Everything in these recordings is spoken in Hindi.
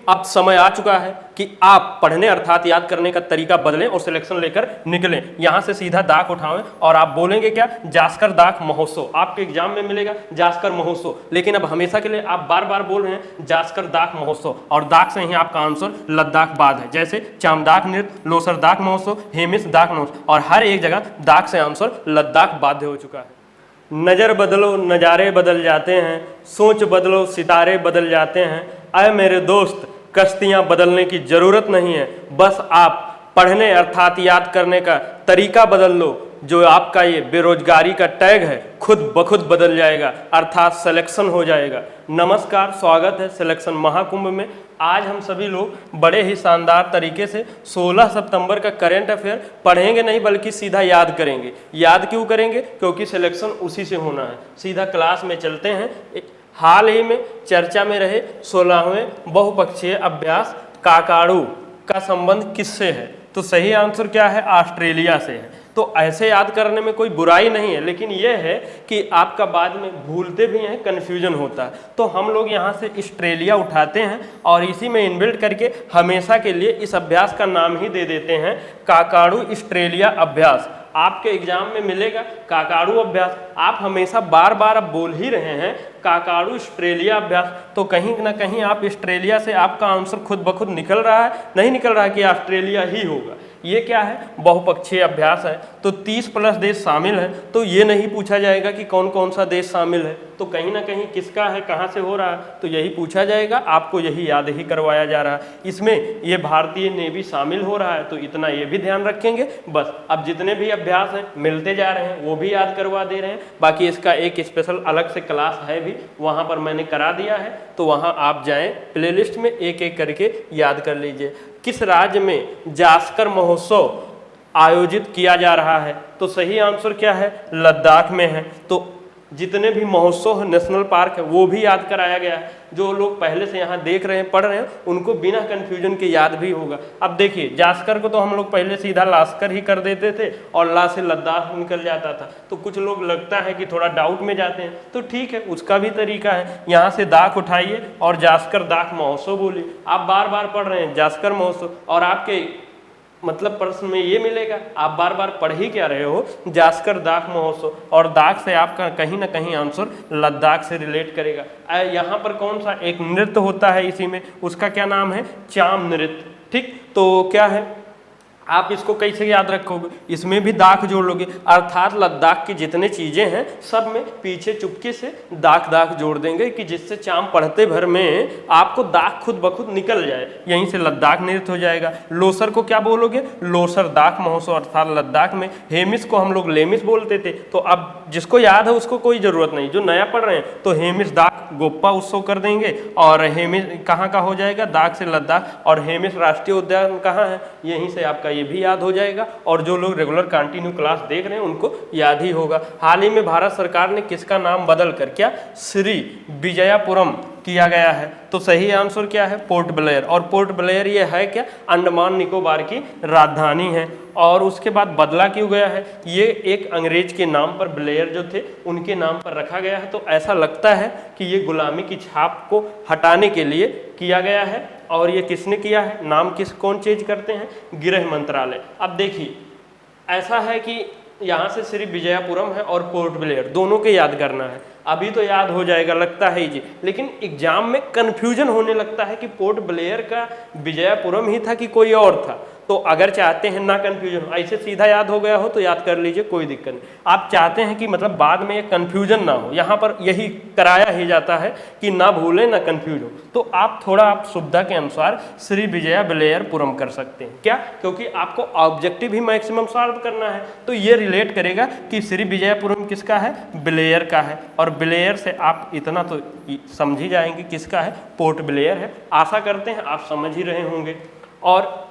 अब समय आ चुका है कि आप पढ़ने अर्थात याद करने का तरीका बदलें और सिलेक्शन लेकर निकलें। यहाँ से सीधा दाग उठाएं और आप बोलेंगे क्या, जास्कर दाग महोत्सव। आपके एग्जाम में मिलेगा जास्कर महोत्सव, लेकिन अब हमेशा के लिए आप बार बार बोल रहे हैं जास्कर दाग महोत्सव, और दाग से ही आपका आंसर लद्दाख बाद है। जैसे चामदाग नृत्य, लोसर दाग महोत्सव, हेमिस दाग महोत्सव, और हर एक जगह दाग से आंसर लद्दाख बाध्य हो चुका है। नज़र बदलो नज़ारे बदल जाते हैं, सोच बदलो सितारे बदल जाते हैं। अय मेरे दोस्त, कश्तियाँ बदलने की ज़रूरत नहीं है, बस आप पढ़ने अर्थात याद करने का तरीका बदल लो। जो आपका ये बेरोजगारी का टैग है खुद ब खुद बदल जाएगा, अर्थात सिलेक्शन हो जाएगा। नमस्कार, स्वागत है सिलेक्शन महाकुंभ में। आज हम सभी लोग बड़े ही शानदार तरीके से 16 सितंबर का करंट अफेयर पढ़ेंगे नहीं बल्कि सीधा याद करेंगे। याद क्यों करेंगे? क्योंकि सिलेक्शन उसी से होना है। सीधा क्लास में चलते हैं। हाल ही में चर्चा में रहे 16वें बहुपक्षीय अभ्यास काकाडू का संबंध किससे है? तो सही आंसर क्या है? ऑस्ट्रेलिया से है। तो ऐसे याद करने में कोई बुराई नहीं है, लेकिन यह है कि आपका बाद में भूलते भी हैं, कन्फ्यूजन होता है। तो हम लोग यहाँ से ऑस्ट्रेलिया उठाते हैं और इसी में इनबिल्ट करके हमेशा के लिए इस अभ्यास का नाम ही दे देते हैं काकाडू ऑस्ट्रेलिया अभ्यास। आपके एग्जाम में मिलेगा काकाडू अभ्यास। आप हमेशा बार बार अब बोल ही रहे हैं काकाडू ऑस्ट्रेलिया अभ्यास, तो कहीं ना कहीं आप ऑस्ट्रेलिया से आपका आंसर खुद ब खुद निकल रहा है, नहीं निकल रहा है कि ऑस्ट्रेलिया ही होगा। ये क्या है? बहुपक्षीय अभ्यास है, तो 30+ देश शामिल है। तो ये नहीं पूछा जाएगा कि कौन कौन सा देश शामिल है, तो कहीं ना कहीं किसका है, कहाँ से हो रहा है, तो यही पूछा जाएगा। आपको यही याद ही करवाया जा रहा है। इसमें ये भारतीय नेवी शामिल हो रहा है, तो इतना ये भी ध्यान रखेंगे। बस अब जितने भी अभ्यास हैं मिलते जा रहे हैं वो भी याद करवा दे रहे हैं। बाकी इसका एक स्पेशल अलग से क्लास है भी, वहाँ पर मैंने करा दिया है, तो वहाँ आप जाएँ प्लेलिस्ट में एक एक करके याद कर लीजिए। किस राज्य में जास्कर महोत्सव आयोजित किया जा रहा है? तो सही आंसर क्या है? लद्दाख में है। तो जितने भी महोत्सव नेशनल पार्क है वो भी याद कराया गया है। जो लोग पहले से यहाँ देख रहे हैं, पढ़ रहे हैं, उनको बिना कंफ्यूजन के याद भी होगा। अब देखिए, जास्कर को तो हम लोग पहले सीधा लास्कर ही कर देते थे और ला से लद्दाख निकल जाता था। तो कुछ लोग लगता है कि थोड़ा डाउट में जाते हैं, तो ठीक है, उसका भी तरीका है। यहाँ से दाग उठाइए और जास्कर दाग महोत्सव बोलिए। आप बार बार पढ़ रहे हैं जास्कर महोत्सव, और आपके मतलब प्रश्न में ये मिलेगा, आप बार बार पढ़ ही क्या रहे हो, जास्कर दाग महोत्सव, और दाग से आपका कहीं ना कहीं आंसर लद्दाख से रिलेट करेगा। यहाँ पर कौन सा एक नृत्य होता है इसी में, उसका क्या नाम है? चाम नृत्य। ठीक, तो क्या है, आप इसको कैसे याद रखोगे? इसमें भी दाग जोड़ लोगे, अर्थात लद्दाख की जितने चीज़ें हैं सब में पीछे चुपके से दाग जोड़ देंगे कि जिससे चाम पढ़ते भर में आपको दाग खुद ब खुद निकल जाए। यहीं से लद्दाख नृत्य हो जाएगा। लोसर को क्या बोलोगे? लोसर दाग महोत्सव, अर्थात लद्दाख में। हेमिस को हम लोग लेमिस बोलते थे, तो अब जिसको याद है उसको कोई ज़रूरत नहीं। जो नया पढ़ रहे हैं तो हेमिस दाग गोप्पा उत्सव कर देंगे, और हेमिस कहाँ का हो जाएगा? दाग से लद्दाख। और हेमिस राष्ट्रीय उद्यान कहाँ है? यहीं से आपका ये भी याद हो जाएगा। और जो लोग रेगुलर कंटिन्यू क्लास देख रहे हैं उनको याद ही होगा। हाल ही में भारत सरकार ने किसका नाम बदल कर क्या श्री विजयपुरम किया गया है? तो सही आंसर क्या है? Port Blair. और पोर्ट ब्लेयर ये है क्या? अंडमान निकोबार की राजधानी है। और उसके बाद बदला क्यों गया है? ये एक अंग्रेज के नाम पर, ब्लेयर जो थे उनके नाम पर रखा गया है। तो ऐसा लगता है कि ये गुलामी की छाप को हटाने के लिए किया गया है। और ये किसने किया है? नाम कौन चेंज करते हैं? गृह मंत्रालय। अब देखिए, ऐसा है कि यहाँ से श्री विजयपुरम है और पोर्ट ब्लेयर, दोनों के याद करना है। अभी तो याद हो जाएगा लगता है जी, लेकिन एग्जाम में कन्फ्यूजन होने लगता है कि पोर्ट ब्लेयर का विजयपुरम ही था कि कोई और था। तो अगर चाहते हैं ना कन्फ्यूजन हो, ऐसे सीधा याद हो गया हो तो याद कर लीजिए, कोई दिक्कत नहीं। आप चाहते हैं कि मतलब बाद में ये कन्फ्यूजन ना हो, यहाँ पर यही कराया ही जाता है कि ना भूलें ना कन्फ्यूज हो। तो आप थोड़ा आप सुविधा के अनुसार श्री विजया ब्लेयरपुरम कर सकते हैं। क्या? क्योंकि आपको ऑब्जेक्टिव ही मैक्सिमम सॉल्व करना है, तो ये रिलेट करेगा कि श्री विजयपुरम किसका है? ब्लेयर का है। और ब्लेयर से आप इतना तो समझ ही जाएंगे किसका है? पोर्ट ब्लेयर है। आशा करते हैं आप समझ ही रहे होंगे। और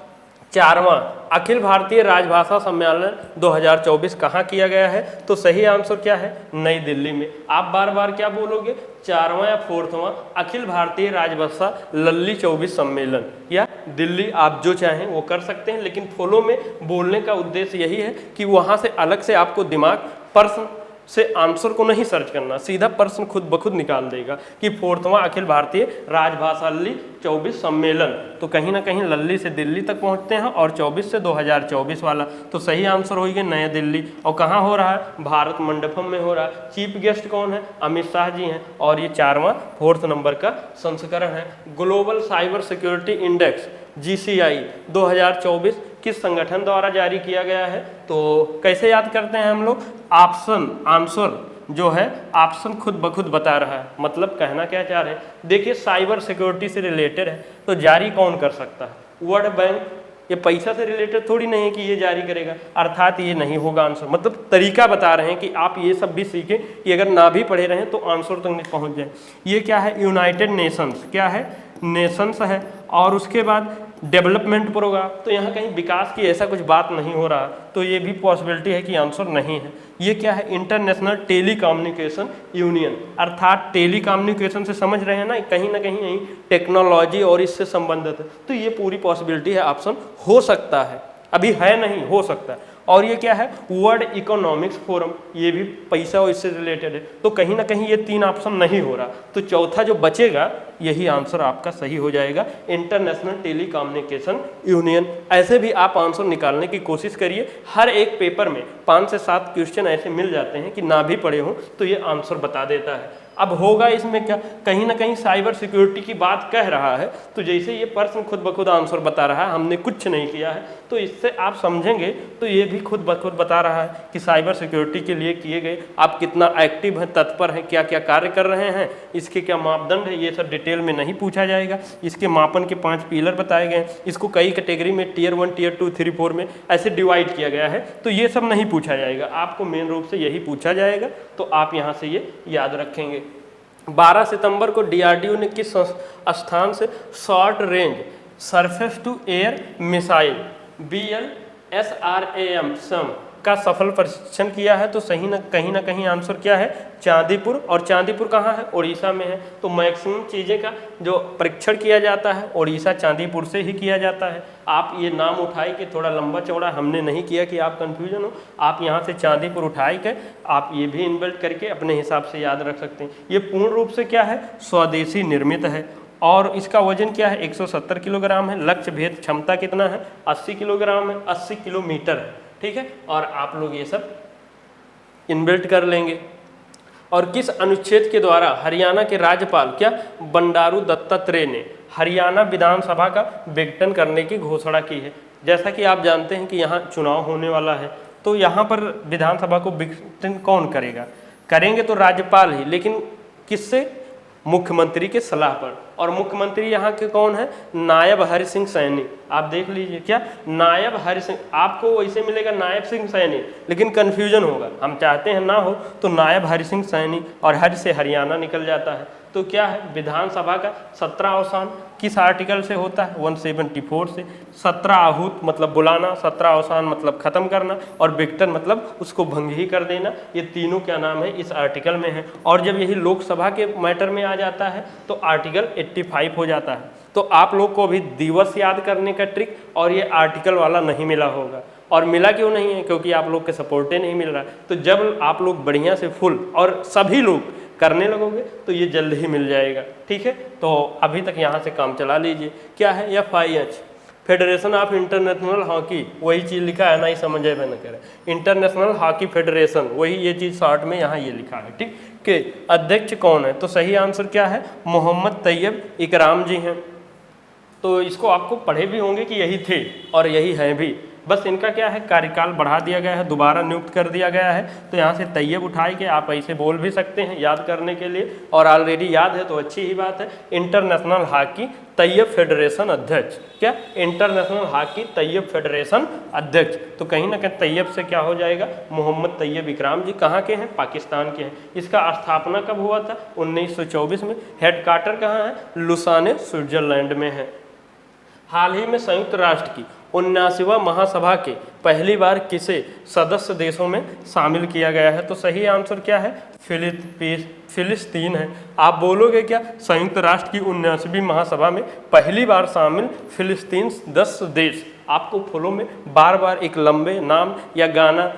4वां अखिल भारतीय राजभाषा सम्मेलन 2024 कहाँ किया गया है? तो सही आंसर क्या है? नई दिल्ली में। आप बार बार क्या बोलोगे? 4वां या 4वां अखिल भारतीय राजभाषा लल्ली 24 सम्मेलन, या दिल्ली, आप जो चाहें वो कर सकते हैं। लेकिन फॉलो में बोलने का उद्देश्य यही है कि वहाँ से अलग से आपको दिमाग प्रश्न से आंसर को नहीं सर्च करना, सीधा प्रश्न खुद ब खुद निकाल देगा कि 4वां अखिल भारतीय राजभाषा लल्ली 24 सम्मेलन, तो कहीं ना कहीं लल्ली से दिल्ली तक पहुंचते हैं और 24 से 2024 वाला, तो सही आंसर होगी नया दिल्ली। और कहाँ हो रहा है? भारत मंडपम में हो रहा है। चीफ गेस्ट कौन है? अमित शाह जी हैं। और ये 4 नंबर का संस्करण है। Global cyber security index GCI 2024 किस संगठन द्वारा जारी किया गया है? तो कैसे याद करते हैं हम लोग? ऑप्शन आंसर जो है ऑप्शन खुद ब खुद बता रहा है, मतलब कहना क्या चाह रहे हैं? देखिए साइबर सिक्योरिटी से रिलेटेड है तो जारी कौन कर सकता है? World bank. ये पैसा से रिलेटेड थोड़ी नहीं है कि ये जारी करेगा, अर्थात ये नहीं होगा आंसर। मतलब तरीका बता रहे हैं कि आप ये सब भी सीखें कि अगर ना भी पढ़े रहें तो आंसर तक नहीं पहुंच जाए। ये क्या है? United Nations. क्या है? नेशंस है। और उसके बाद डेवलपमेंट प्रोग्राम, तो यहाँ कहीं विकास की ऐसा कुछ बात नहीं हो रहा, तो ये भी पॉसिबिलिटी है कि आंसर नहीं है। ये क्या है? इंटरनेशनल टेलीकम्युनिकेशन यूनियन, अर्थात टेलीकम्युनिकेशन से समझ रहे हैं ना कहीं टेक्नोलॉजी और इससे संबंधित है, तो ये पूरी पॉसिबिलिटी है, ऑप्शन हो सकता है, अभी है नहीं, हो सकता है। और ये क्या है? वर्ल्ड इकोनॉमिक्स फोरम, ये भी पैसा और इससे रिलेटेड है, तो कहीं ना कहीं ये 3 ऑप्शन नहीं हो रहा, तो चौथा जो बचेगा यही आंसर आपका सही हो जाएगा, इंटरनेशनल टेलीकम्युनिकेशन यूनियन। ऐसे भी आप आंसर निकालने की कोशिश करिए, हर एक पेपर में 5 से 7 क्वेश्चन ऐसे मिल जाते हैं कि ना भी पढ़े हो तो ये आंसर बता देता है। अब होगा इसमें क्या? कहीं ना कहीं साइबर सिक्योरिटी की बात कह रहा है, तो जैसे ये प्रश्न खुद ब खुद आंसर बता रहा है, हमने कुछ नहीं किया है, तो इससे आप समझेंगे तो ये भी खुद ब खुद बता रहा है कि साइबर सिक्योरिटी के लिए किए गए आप कितना एक्टिव हैं, तत्पर हैं, क्या क्या कार्य कर रहे हैं, इसके क्या मापदंड है, ये सब डिटेल में नहीं पूछा जाएगा। इसके मापन के 5 पिलर बताए गए, इसको कई कैटेगरी में Tier 1, Tier 2, 3, 4 में ऐसे डिवाइड किया गया है, तो ये सब नहीं पूछा जाएगा, आपको मेन रूप से यही पूछा जाएगा, तो आप यहाँ से ये याद रखेंगे। 12 सितंबर को DRDO ने किस स्थान से short range surface to air missile BLSRAM का सफल परीक्षण किया है? तो सही ना कहीं आंसर क्या है? चांदीपुर। और चांदीपुर कहाँ है? उड़ीसा में है। तो मैक्सिमम चीज़ें का जो परीक्षण किया जाता है उड़ीसा चांदीपुर से ही किया जाता है। आप ये नाम उठाए कि थोड़ा लंबा चौड़ा हमने नहीं किया कि आप कंफ्यूजन हो, आप यहाँ से चांदीपुर उठाए के आप ये भी इन्बिल्ट करके अपने हिसाब से याद रख सकते हैं। ये पूर्ण रूप से क्या है? स्वदेशी निर्मित है। और इसका वजन क्या है? 170 किलोग्राम है। लक्ष्य भेद क्षमता कितना है? 80 किलोग्राम है, 80 किलोमीटर है, ठीक है। और आप लोग ये सब इनबिल्ट कर लेंगे। और किस अनुच्छेद के द्वारा हरियाणा के राज्यपाल क्या बंडारू दत्तात्रेय ने हरियाणा विधानसभा का विघटन करने की घोषणा की है? जैसा कि आप जानते हैं कि यहाँ चुनाव होने वाला है, तो यहाँ पर विधानसभा को विघटन कौन करेगा? करेंगे तो राज्यपाल ही, लेकिन किससे? मुख्यमंत्री के सलाह पर। और मुख्यमंत्री यहाँ के कौन है? नायब हरि सिंह सैनी। आप देख लीजिए, क्या नायब हरि सिंह, आपको वैसे मिलेगा नायब सिंह सैनी, लेकिन कन्फ्यूजन होगा, हम चाहते हैं ना हो, तो नायब हरि सिंह सैनी और हरि से हरियाणा निकल जाता है। तो क्या है? विधानसभा का 17 अवसान किस आर्टिकल से होता है? 174 से। 17 आहूत मतलब बुलाना, 17 अवसान मतलब खत्म करना, और विघटन मतलब उसको भंग ही कर देना। ये तीनों क्या नाम है? इस आर्टिकल में है। और जब यही लोकसभा के मैटर में आ जाता है तो आर्टिकल 85 हो जाता है। तो आप लोग को अभी दिवस याद करने का ट्रिक और ये आर्टिकल वाला नहीं मिला होगा। और मिला क्यों नहीं है? क्योंकि आप लोग के सपोर्टे नहीं मिल रहा। तो जब आप लोग बढ़िया से फुल और सभी लोग करने लगोगे तो ये जल्द ही मिल जाएगा, ठीक है। तो अभी तक यहाँ से काम चला लीजिए। क्या है? FIH federation of international hockey, वही चीज़ लिखा है ना, ही समझ में न करे। इंटरनेशनल हॉकी फेडरेशन, वही ये चीज़ शॉर्ट में यहाँ ये लिखा है, ठीक। के अध्यक्ष कौन है? तो सही आंसर क्या है? मोहम्मद तैयब इकराम जी हैं। तो इसको आपको पढ़े भी होंगे कि यही थे और यही हैं भी, बस इनका क्या है? कार्यकाल बढ़ा दिया गया है, दोबारा नियुक्त कर दिया गया है। तो यहाँ से तैयब उठाए के आप ऐसे बोल भी सकते हैं याद करने के लिए, और ऑलरेडी याद है तो अच्छी ही बात है। इंटरनेशनल हॉकी तैयब फेडरेशन अध्यक्ष, क्या? इंटरनेशनल हॉकी तैयब फेडरेशन अध्यक्ष। तो कहीं ना कहीं तैयब से क्या हो जाएगा? मोहम्मद तैयब इकराम जी कहाँ के हैं? पाकिस्तान के हैं। इसका स्थापना कब हुआ था? 1924 में। हेडक्वार्टर कहाँ है? लुसाने स्विट्जरलैंड में है। हाल ही में संयुक्त राष्ट्र की 79वां महासभा के पहली बार किसे सदस्य देशों में शामिल किया गया है? तो सही आंसर क्या है? फिलिस्तीन है। आप बोलोगे क्या? संयुक्त राष्ट्र की 79वीं महासभा में पहली बार शामिल फिलिस्तीन 10 देश। आपको फॉलो में बार बार एक लंबे नाम या गाना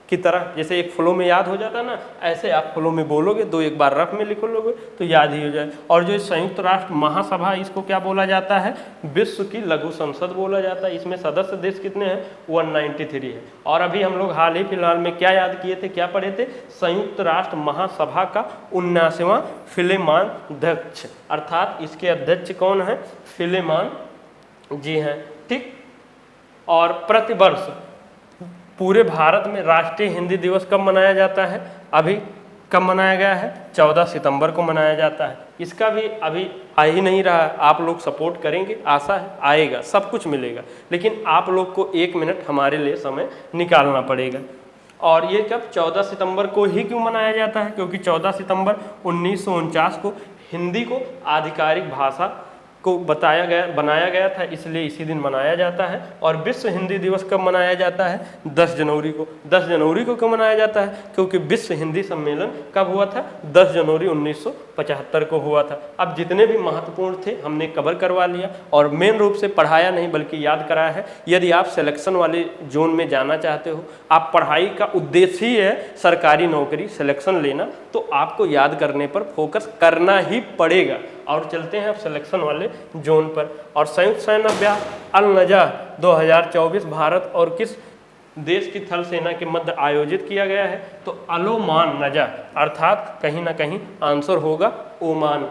की तरह, जैसे एक फ्लो में याद हो जाता है ना, ऐसे आप फ्लो में बोलोगे, दो एक बार रफ में लिख लोगे तो याद ही हो जाए। और जो संयुक्त राष्ट्र महासभा, इसको क्या बोला जाता है? विश्व की लघु संसद बोला जाता है। इसमें सदस्य देश कितने हैं? 193 है। और अभी हम लोग हाल ही फिलहाल में क्या याद किए थे, क्या पढ़े थे? संयुक्त राष्ट्र महासभा का 79वां फिलेमान अध्यक्ष, अर्थात इसके अध्यक्ष कौन है? फिलेमान जी हैं, ठीक। और प्रतिवर्ष पूरे भारत में राष्ट्रीय हिंदी दिवस कब मनाया जाता है? अभी कब मनाया गया है? 14 सितंबर को मनाया जाता है। इसका भी अभी आ ही नहीं रहा है, आप लोग सपोर्ट करेंगे, आशा है आएगा, सब कुछ मिलेगा, लेकिन आप लोग को 1 मिनट हमारे लिए समय निकालना पड़ेगा। और ये कब? 14 सितंबर को ही क्यों मनाया जाता है? क्योंकि 14 सितंबर 1949 को हिंदी को आधिकारिक भाषा को बनाया गया था, इसलिए इसी दिन मनाया जाता है। और विश्व हिंदी दिवस कब मनाया जाता है? 10 जनवरी को। 10 जनवरी को क्यों मनाया जाता है? क्योंकि विश्व हिंदी सम्मेलन कब हुआ था? 10 जनवरी 1975 को हुआ था। अब जितने भी महत्वपूर्ण थे हमने कवर करवा लिया, और मेन रूप से पढ़ाया नहीं बल्कि याद कराया है। यदि आप सिलेक्शन वाले जोन में जाना चाहते हो, आप पढ़ाई का उद्देश्य ही है सरकारी नौकरी सिलेक्शन लेना, तो आपको याद करने पर फोकस करना ही पड़ेगा। और चलते हैं अब सिलेक्शन वाले जोन पर। और संयुक्त सैन्य अभ्यास अल-नजा 2024 भारत और किस देश की थल सेना के मध्य आयोजित किया गया है? तो अलोमान नजा, अर्थात कहीं ना कहीं आंसर होगा ओमान।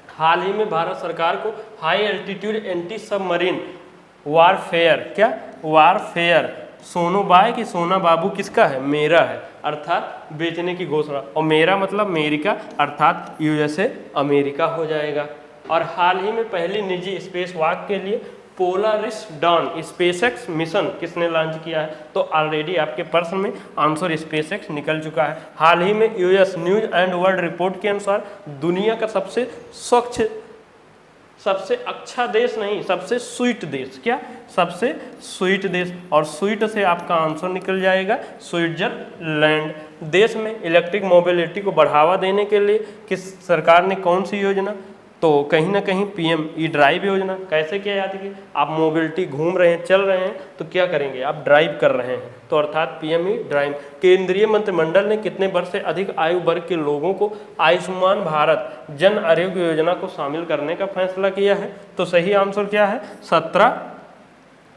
हाल ही में भारत सरकार को high altitude anti submarine warfare, क्या वारफेयर, सोनूबाई की सोना बाबू किसका है? मेरा है, अर्थात बेचने की घोषणा। और मेरा मतलब अमेरिका, अर्थात यूएसए अमेरिका हो जाएगा। और हाल ही में पहली निजी स्पेस वॉक के लिए पोलारिस डॉन स्पेसएक्स मिशन किसने लॉन्च किया है? तो ऑलरेडी आपके प्रश्न में आंसर स्पेसएक्स निकल चुका है। हाल ही में US news and world report के अनुसार दुनिया का सबसे स्वच्छ, सबसे अच्छा देश नहीं, सबसे स्वीट देश, क्या? सबसे स्वीट देश। और स्वीट से आपका आंसर निकल जाएगा स्विट्जरलैंड। देश में इलेक्ट्रिक मोबिलिटी को बढ़ावा देने के लिए किस सरकार ने कौन सी योजना? तो कहीं ना कहीं पीएम ई ड्राइव योजना। कैसे क्या याद की? आप मोबिलिटी घूम रहे हैं, चल रहे हैं, तो क्या करेंगे? आप ड्राइव कर रहे हैं, तो अर्थात पीएम ई ड्राइव। केंद्रीय मंत्रिमंडल ने कितने वर्ष से अधिक आयु वर्ग के लोगों को आयुष्मान भारत जन आरोग्य योजना को शामिल करने का फैसला किया है? तो सही आंसर क्या है?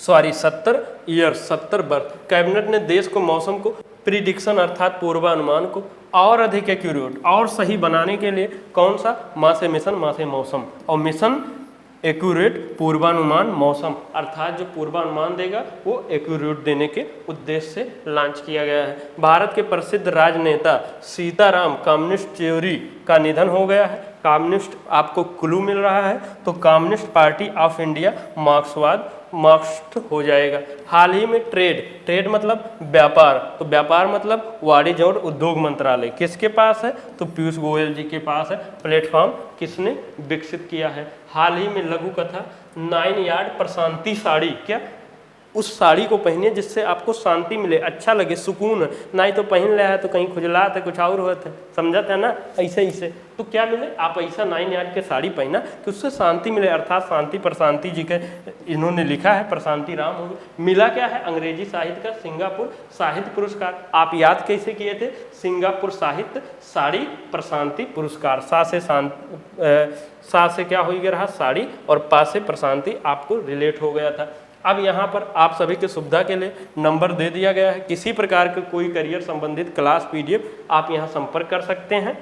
70 ईयर्स, 70 वर्ष। कैबिनेट ने देश को मौसम को प्रिडिक्शन अर्थात पूर्वानुमान को और अधिक एक्यूरेट और सही बनाने के लिए कौन सा? माँ से मिशन, माँ से मौसम। और मिशन एक्यूरेट पूर्वानुमान मौसम, अर्थात जो पूर्वानुमान देगा वो एक्यूरेट देने के उद्देश्य से लॉन्च किया गया है। भारत के प्रसिद्ध राजनेता सीताराम कम्युनिस्ट थ्योरी का निधन हो गया है। कम्युनिस्ट आपको क्लू मिल रहा है, तो communist party of India Marxist हो जाएगा। हाल ही में ट्रेड मतलब व्यापार, तो व्यापार मतलब वाणिज्य और उद्योग मंत्रालय किसके पास है? तो पीयूष गोयल जी के पास है। प्लेटफॉर्म किसने विकसित किया है? हाल ही में लघु कथा 9 यार्ड प्रशांति साड़ी, क्या? उस साड़ी को पहनिए जिससे आपको शांति मिले, अच्छा लगे, सुकून। ना ही तो पहन लिया है तो कहीं खुजलात है, कुछ और होता है, समझत है ना? ऐसे तो क्या मिले? आप ऐसा 9 यार्ड के साड़ी पहना कि उससे शांति मिले, अर्थात शांति प्रशांति जी के इन्होंने लिखा है, प्रशांति राम हो गए। मिला क्या है? अंग्रेजी साहित्य का सिंगापुर साहित्य पुरस्कार। आप याद कैसे किए थे? सिंगापुर साहित्य साड़ी प्रशांति पुरस्कार। सा से क्या हो गया रहा? साड़ी, और पा से प्रशांति आपको रिलेट हो गया था। अब यहाँ पर आप सभी की सुविधा के लिए नंबर दे दिया गया है। किसी प्रकार के कोई करियर संबंधित क्लास पीडीएफ आप यहाँ संपर्क कर सकते हैं।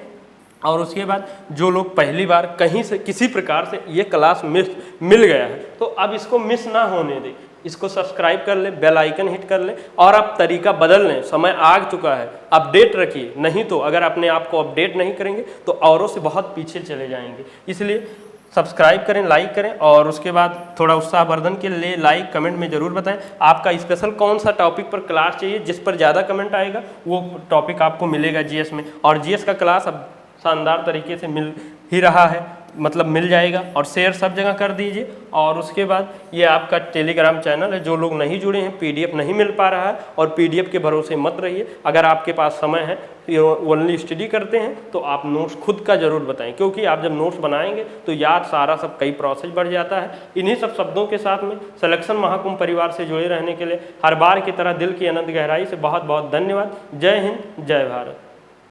और उसके बाद जो लोग पहली बार कहीं से किसी प्रकार से ये क्लास मिल गया है, तो अब इसको मिस ना होने दें, इसको सब्सक्राइब कर ले, बेल आइकन हिट कर ले, और अब तरीका बदल लें। समय आ चुका है, अपडेट रखिए, नहीं तो अगर अपने आप को अपडेट नहीं करेंगे तो औरों से बहुत पीछे चले जाएंगे। इसलिए सब्सक्राइब करें, लाइक करें, और उसके बाद थोड़ा उत्साहवर्धन के लिए लाइक कमेंट में ज़रूर बताएं आपका स्पेशल कौन सा टॉपिक पर क्लास चाहिए। जिस पर ज़्यादा कमेंट आएगा वो टॉपिक आपको मिलेगा जीएस में। और जीएस का क्लास अब शानदार तरीके से मिल ही रहा है। मतलब मिल जाएगा। और शेयर सब जगह कर दीजिए। और उसके बाद ये आपका टेलीग्राम चैनल है, जो लोग नहीं जुड़े हैं, पीडीएफ नहीं मिल पा रहा है और पीडीएफ के भरोसे मत रहिए। अगर आपके पास समय है, ओनली स्टडी करते हैं, तो आप नोट्स खुद का जरूर बताएं, क्योंकि आप जब नोट्स बनाएंगे तो याद सारा सब कई प्रोसेस बढ़ जाता है। इन्हीं सब शब्दों के साथ में सिलेक्शन महाकुंभ परिवार से जुड़े रहने के लिए हर बार की तरह दिल की अनंत गहराई से बहुत बहुत धन्यवाद। जय हिंद, जय भारत।